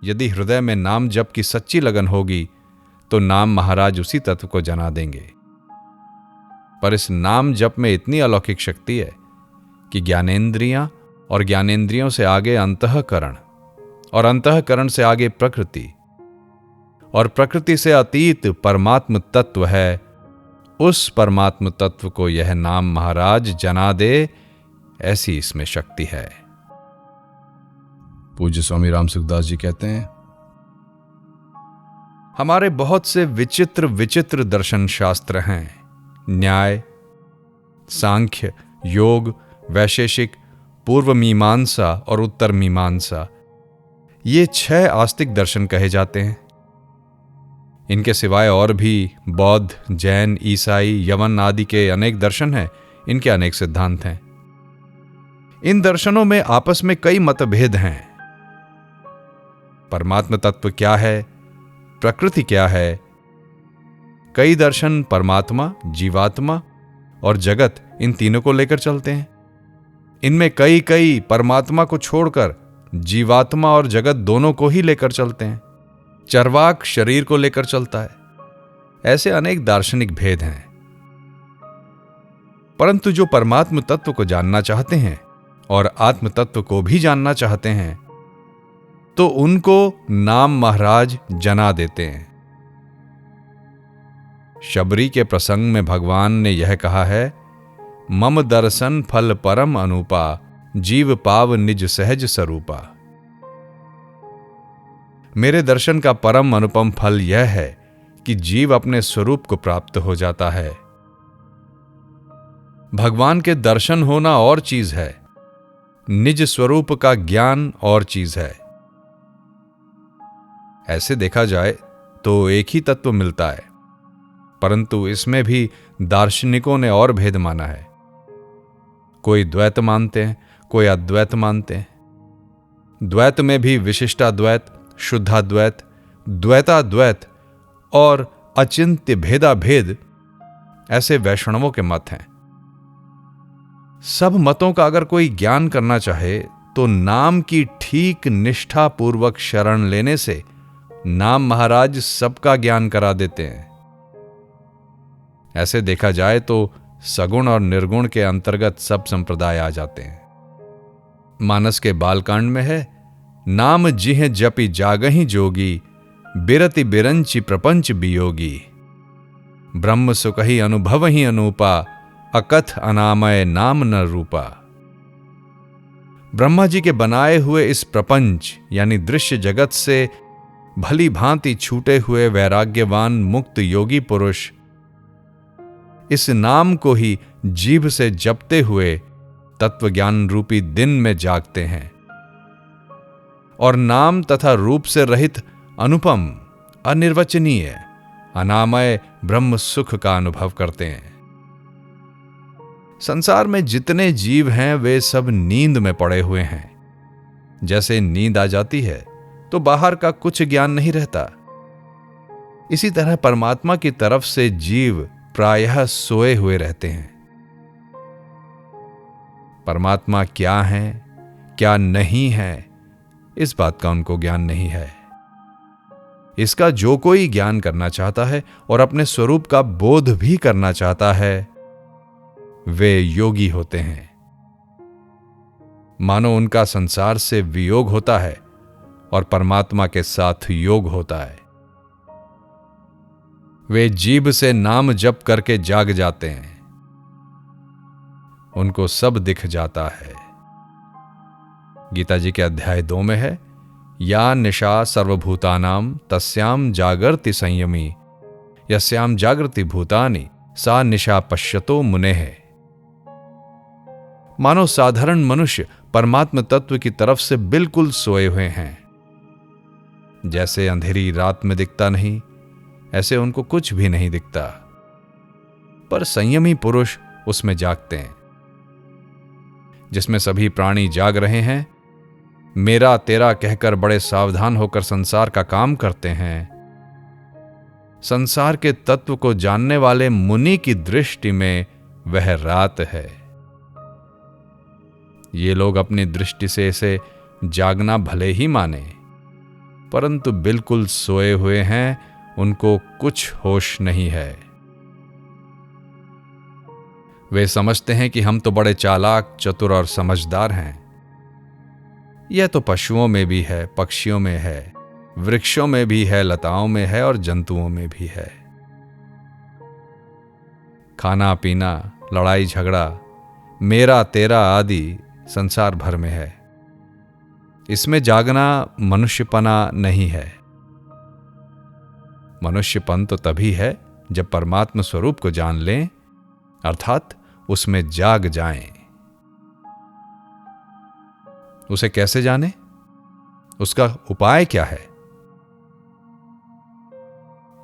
यदि हृदय में नाम जप की सच्ची लगन होगी तो नाम महाराज उसी तत्व को जना देंगे। पर इस नाम जप में इतनी अलौकिक शक्ति है कि ज्ञानेंद्रियां और ज्ञानेंद्रियों से आगे अंतःकरण और अंतःकरण से आगे प्रकृति और प्रकृति से अतीत परमात्म तत्व है। उस परमात्म तत्व को यह नाम महाराज जना दे, ऐसी इसमें शक्ति है। पूज्य स्वामी राम सुखदास जी कहते हैं, हमारे बहुत से विचित्र विचित्र दर्शन शास्त्र हैं। न्याय, सांख्य, योग, वैशेषिक, पूर्व मीमांसा और उत्तर मीमांसा, ये 6 आस्तिक दर्शन कहे जाते हैं। इनके सिवाय और भी बौद्ध, जैन, ईसाई, यवन आदि के अनेक दर्शन हैं। इनके अनेक सिद्धांत हैं। इन दर्शनों में आपस में कई मतभेद हैं। परमात्म तत्व क्या है, प्रकृति क्या है। कई दर्शन परमात्मा, जीवात्मा और जगत, इन तीनों को लेकर चलते हैं। इनमें कई परमात्मा को छोड़कर जीवात्मा और जगत दोनों को ही लेकर चलते हैं। चरवाक शरीर को लेकर चलता है। ऐसे अनेक दार्शनिक भेद हैं। परंतु जो परमात्म तत्व को जानना चाहते हैं और आत्म तत्व को भी जानना चाहते हैं, तो उनको नाम महाराज जना देते हैं। शबरी के प्रसंग में भगवान ने यह कहा है, मम दर्शन फल परम अनुपा, जीव पाव निज सहज स्वरूपा। मेरे दर्शन का परम अनुपम फल यह है कि जीव अपने स्वरूप को प्राप्त हो जाता है। भगवान के दर्शन होना और चीज है, निज स्वरूप का ज्ञान और चीज है। ऐसे देखा जाए तो एक ही तत्व मिलता है, परंतु इसमें भी दार्शनिकों ने और भेद माना है। कोई द्वैत मानते हैं, कोई अद्वैत मानते हैं। द्वैत में भी विशिष्टाद्वैत, शुद्धाद्वैत, द्वैताद्वैत और अचिंत्य भेदा भेद, ऐसे वैष्णवों के मत हैं। सब मतों का अगर कोई ज्ञान करना चाहे तो नाम की ठीक निष्ठा पूर्वक शरण लेने से नाम महाराज सबका ज्ञान करा देते हैं। ऐसे देखा जाए तो सगुण और निर्गुण के अंतर्गत सब संप्रदाय आ जाते हैं। मानस के बालकांड में है, नाम जिह जपि जागहि जोगी, बिरति बिरंचि प्रपंच बियोगी। ब्रह्म सुकहि अनुभवहि अनूपा, अकथ अनामय नाम न रूपा। ब्रह्मा जी के बनाए हुए इस प्रपंच यानी दृश्य जगत से भली भांति छूटे हुए वैराग्यवान मुक्त योगी पुरुष इस नाम को ही जीभ से जपते हुए तत्वज्ञान रूपी दिन में जागते हैं और नाम तथा रूप से रहित अनुपम, अनिर्वचनीय, अनामय ब्रह्म सुख का अनुभव करते हैं। संसार में जितने जीव हैं वे सब नींद में पड़े हुए हैं। जैसे नींद आ जाती है तो बाहर का कुछ ज्ञान नहीं रहता, इसी तरह परमात्मा की तरफ से जीव प्रायः सोए हुए रहते हैं। परमात्मा क्या है, क्या नहीं है, इस बात का उनको ज्ञान नहीं है। इसका जो कोई ज्ञान करना चाहता है और अपने स्वरूप का बोध भी करना चाहता है, वे योगी होते हैं। मानो उनका संसार से वियोग होता है और परमात्मा के साथ योग होता है। वे जीभ से नाम जप करके जाग जाते हैं, उनको सब दिख जाता है। गीता जी के अध्याय 2 में है, या निशा सर्वभूतानाम तस्याम जागर्ति संयमी, यस्याम जागृति भूतानि सा निशा पश्यतो मुनेः। मानो साधारण मनुष्य परमात्म तत्व की तरफ से बिल्कुल सोए हुए हैं। जैसे अंधेरी रात में दिखता नहीं, ऐसे उनको कुछ भी नहीं दिखता, पर संयमी पुरुष उसमें जागते हैं। जिसमें सभी प्राणी जाग रहे हैं, मेरा तेरा कहकर बड़े सावधान होकर संसार का काम करते हैं। संसार के तत्व को जानने वाले मुनि की दृष्टि में वह रात है। ये लोग अपनी दृष्टि से इसे जागना भले ही माने, परंतु बिल्कुल सोए हुए हैं, उनको कुछ होश नहीं है। वे समझते हैं कि हम तो बड़े चालाक, चतुर और समझदार हैं। यह तो पशुओं में भी है, पक्षियों में है, वृक्षों में भी है, लताओं में है और जंतुओं में भी है। खाना पीना, लड़ाई झगड़ा, मेरा तेरा आदि संसार भर में है। इसमें जागना मनुष्यपना नहीं है। मनुष्यपन तो तभी है जब परमात्म स्वरूप को जान लें, अर्थात उसमें जाग जाएं। उसे कैसे जाने? उसका उपाय क्या है?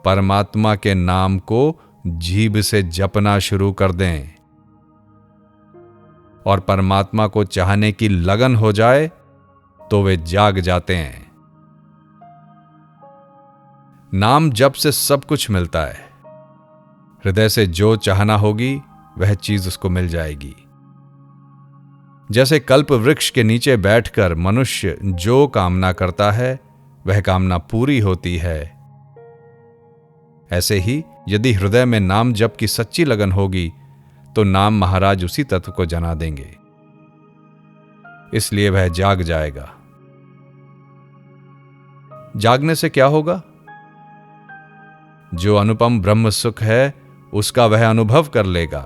परमात्मा के नाम को जीभ से जपना शुरू कर दें और परमात्मा को चाहने की लगन हो जाए तो वे जाग जाते हैं। नाम जप से सब कुछ मिलता है। हृदय से जो चाहना होगी वह चीज उसको मिल जाएगी। जैसे कल्प वृक्ष के नीचे बैठकर मनुष्य जो कामना करता है वह कामना पूरी होती है, ऐसे ही यदि हृदय में नाम जप की सच्ची लगन होगी तो नाम महाराज उसी तत्व को जना देंगे। इसलिए वह जाग जाएगा। जागने से क्या होगा? जो अनुपम ब्रह्म सुख है उसका वह अनुभव कर लेगा।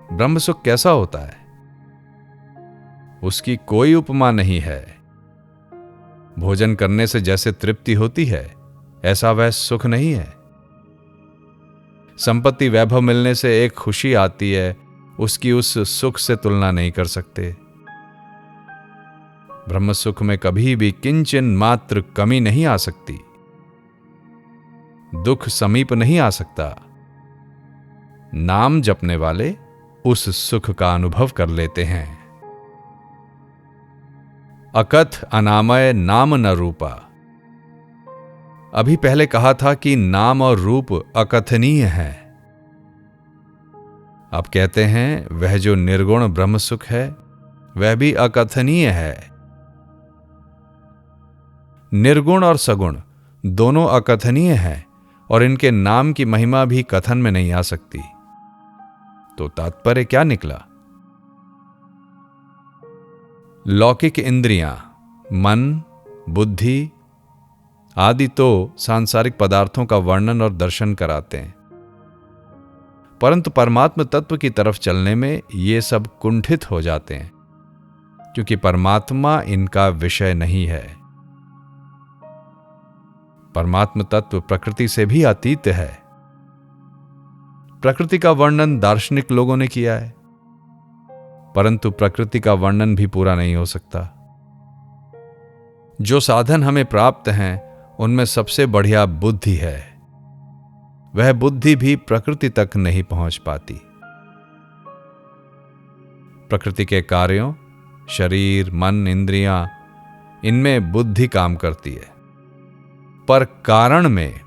ब्रह्म सुख कैसा होता है? उसकी कोई उपमा नहीं है। भोजन करने से जैसे तृप्ति होती है ऐसा वह सुख नहीं है। संपत्ति वैभव मिलने से एक खुशी आती है, उसकी उस सुख से तुलना नहीं कर सकते। ब्रह्म सुख में कभी भी किंचन मात्र कमी नहीं आ सकती। दुख समीप नहीं आ सकता। नाम जपने वाले उस सुख का अनुभव कर लेते हैं। अकथ अनामय नाम न रूपा। अभी पहले कहा था कि नाम और रूप अकथनीय है। अब कहते हैं वह जो निर्गुण ब्रह्म सुख है वह भी अकथनीय है। निर्गुण और सगुण दोनों अकथनीय हैं और इनके नाम की महिमा भी कथन में नहीं आ सकती। तो तात्पर्य क्या निकला? लौकिक इंद्रियां, मन, बुद्धि आदि तो सांसारिक पदार्थों का वर्णन और दर्शन कराते हैं, परंतु परमात्म तत्व की तरफ चलने में ये सब कुंठित हो जाते हैं, क्योंकि परमात्मा इनका विषय नहीं है। परमात्म तत्व प्रकृति से भी अतीत है। प्रकृति का वर्णन दार्शनिक लोगों ने किया है, परंतु प्रकृति का वर्णन भी पूरा नहीं हो सकता। जो साधन हमें प्राप्त हैं उनमें सबसे बढ़िया बुद्धि है। वह बुद्धि भी प्रकृति तक नहीं पहुंच पाती। प्रकृति के कार्यों, शरीर, मन, इंद्रियां, इनमें बुद्धि काम करती है, पर कारण में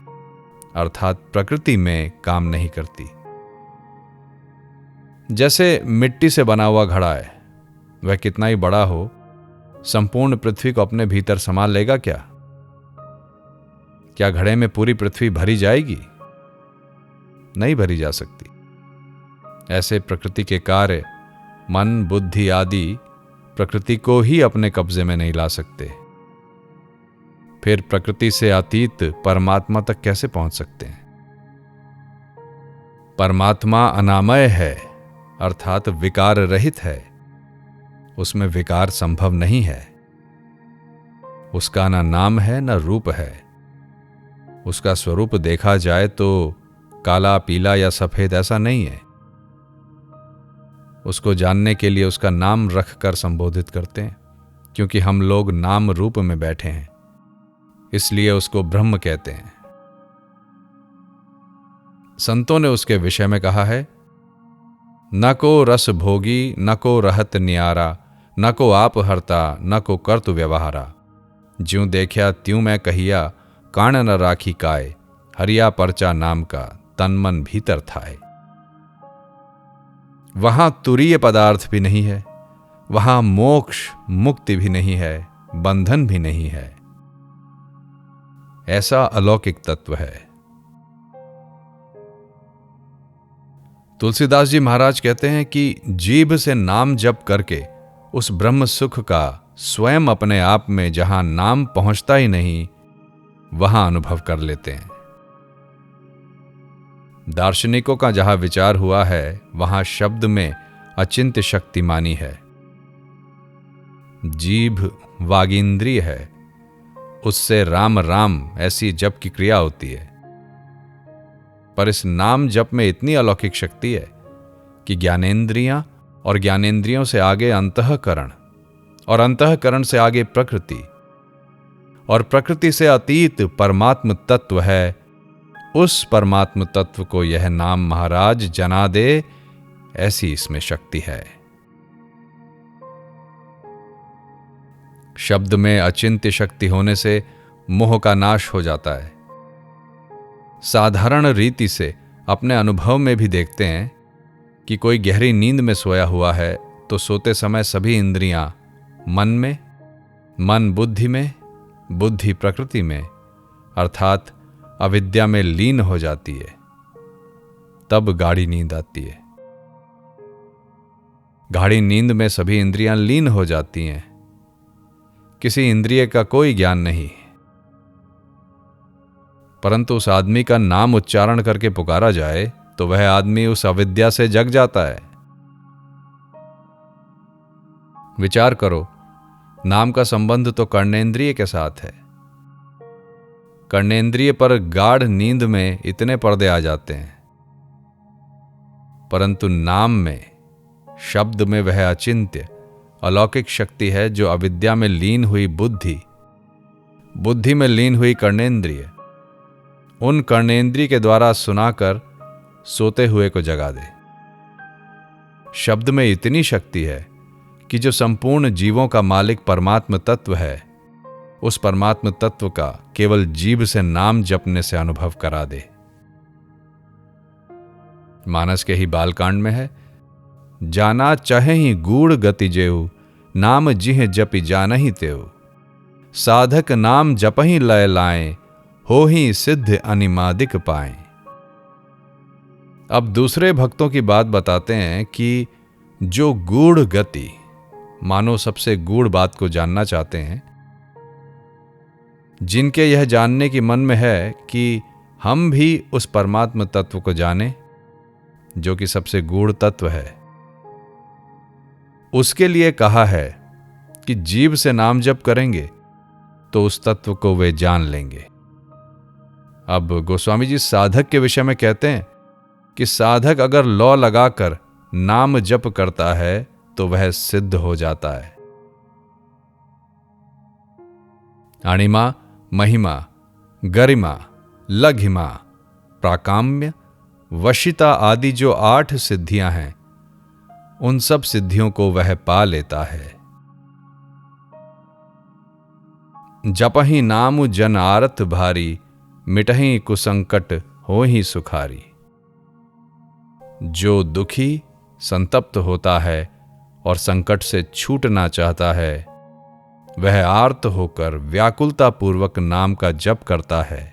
अर्थात प्रकृति में काम नहीं करती। जैसे मिट्टी से बना हुआ घड़ा है, वह कितना ही बड़ा हो, संपूर्ण पृथ्वी को अपने भीतर संभाल लेगा क्या? क्या घड़े में पूरी पृथ्वी भरी जाएगी? नहीं भरी जा सकती। ऐसे प्रकृति के कार्य, मन, बुद्धि आदि प्रकृति को ही अपने कब्जे में नहीं ला सकते। फिर प्रकृति से अतीत परमात्मा तक कैसे पहुंच सकते हैं? परमात्मा अनामय है, अर्थात विकार रहित है। उसमें विकार संभव नहीं है। उसका न नाम है न रूप है। उसका स्वरूप देखा जाए तो काला, पीला या सफेद ऐसा नहीं है। उसको जानने के लिए उसका नाम रखकर संबोधित करते हैं, क्योंकि हम लोग नाम रूप में बैठे हैं, इसलिए उसको ब्रह्म कहते हैं। संतों ने उसके विषय में कहा है, न को रस भोगी, न को रहत न्यारा, न को आप हरता, न को कर्तु व्यवहारा। ज्यों देखया त्यों मैं कहिया, कान न राखी काय, हरिया परचा नाम का तन मन भीतर थाए। वहां तुरीय पदार्थ भी नहीं है, वहां मोक्ष मुक्ति भी नहीं है, बंधन भी नहीं है। ऐसा अलौकिक तत्व है। तुलसीदास जी महाराज कहते हैं कि जीभ से नाम जप करके उस ब्रह्म सुख का स्वयं अपने आप में जहां नाम पहुंचता ही नहीं, वहां अनुभव कर लेते हैं। दार्शनिकों का जहां विचार हुआ है, वहां शब्द में अचिंत्य शक्ति मानी है। जीभ वागींद्रिय है, उससे राम राम ऐसी जप की क्रिया होती है। पर इस नाम जप में इतनी अलौकिक शक्ति है कि ज्ञानेंद्रियां और ज्ञानेंद्रियों से आगे अंतःकरण और अंतःकरण से आगे प्रकृति और प्रकृति से अतीत परमात्म तत्व है। उस परमात्म तत्व को यह नाम महाराज जना दे, ऐसी इसमें शक्ति है। शब्द में अचिंत्य शक्ति होने से मोह का नाश हो जाता है। साधारण रीति से अपने अनुभव में भी देखते हैं कि कोई गहरी नींद में सोया हुआ है तो सोते समय सभी इंद्रियां मन में, मन बुद्धि में, बुद्धि प्रकृति में अर्थात अविद्या में लीन हो जाती है। तब गाढ़ी नींद आती है। गाढ़ी नींद में सभी इंद्रियां लीन हो जाती हैं। किसी इंद्रिय का कोई ज्ञान नहीं, परंतु उस आदमी का नाम उच्चारण करके पुकारा जाए तो वह आदमी उस अविद्या से जग जाता है। विचार करो, नाम का संबंध तो कर्णेंद्रिय के साथ है। कर्णेंद्रिय पर गाढ़ नींद में इतने पर्दे आ जाते हैं, परंतु नाम में, शब्द में वह अचिंत्य अलौकिक शक्ति है जो अविद्या में लीन हुई बुद्धि, बुद्धि में लीन हुई कर्णेंद्रिय, उन कर्णेंद्रिय के द्वारा सुनाकर सोते हुए को जगा दे। शब्द में इतनी शक्ति है कि जो संपूर्ण जीवों का मालिक परमात्म तत्व है, उस परमात्म तत्व का केवल जीभ से नाम जपने से अनुभव करा दे। मानस के ही बालकांड में है, जाना चाहे ही गूढ़ गति जेऊ, नाम जिह जपि जानहि तेऊ, साधक नाम जपहि लय लाएं, हो ही सिद्ध अनिमादिक पाएं। अब दूसरे भक्तों की बात बताते हैं कि जो गूढ़ गति, मानो सबसे गूढ़ बात को जानना चाहते हैं, जिनके यह जानने की मन में है कि हम भी उस परमात्म तत्व को जाने जो कि सबसे गूढ़ तत्व है, उसके लिए कहा है कि जीभ से नाम जप करेंगे तो उस तत्व को वे जान लेंगे। अब गोस्वामी जी साधक के विषय में कहते हैं कि साधक अगर लौ लगाकर नाम जप करता है तो वह सिद्ध हो जाता है। अणिमा, महिमा, गरिमा, लघिमा, प्राकाम्य, वशिता आदि जो 8 सिद्धियां हैं, उन सब सिद्धियों को वह पा लेता है। जपहि नामु जन आरत भारी, मिटहि कुसंकट होहि सुखारी। जो दुखी, संतप्त होता है और संकट से छूटना चाहता है, वह आर्त होकर व्याकुलता पूर्वक नाम का जप करता है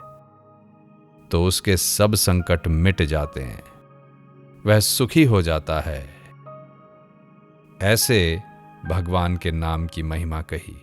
तो उसके सब संकट मिट जाते हैं, वह सुखी हो जाता है। ऐसे भगवान के नाम की महिमा कही।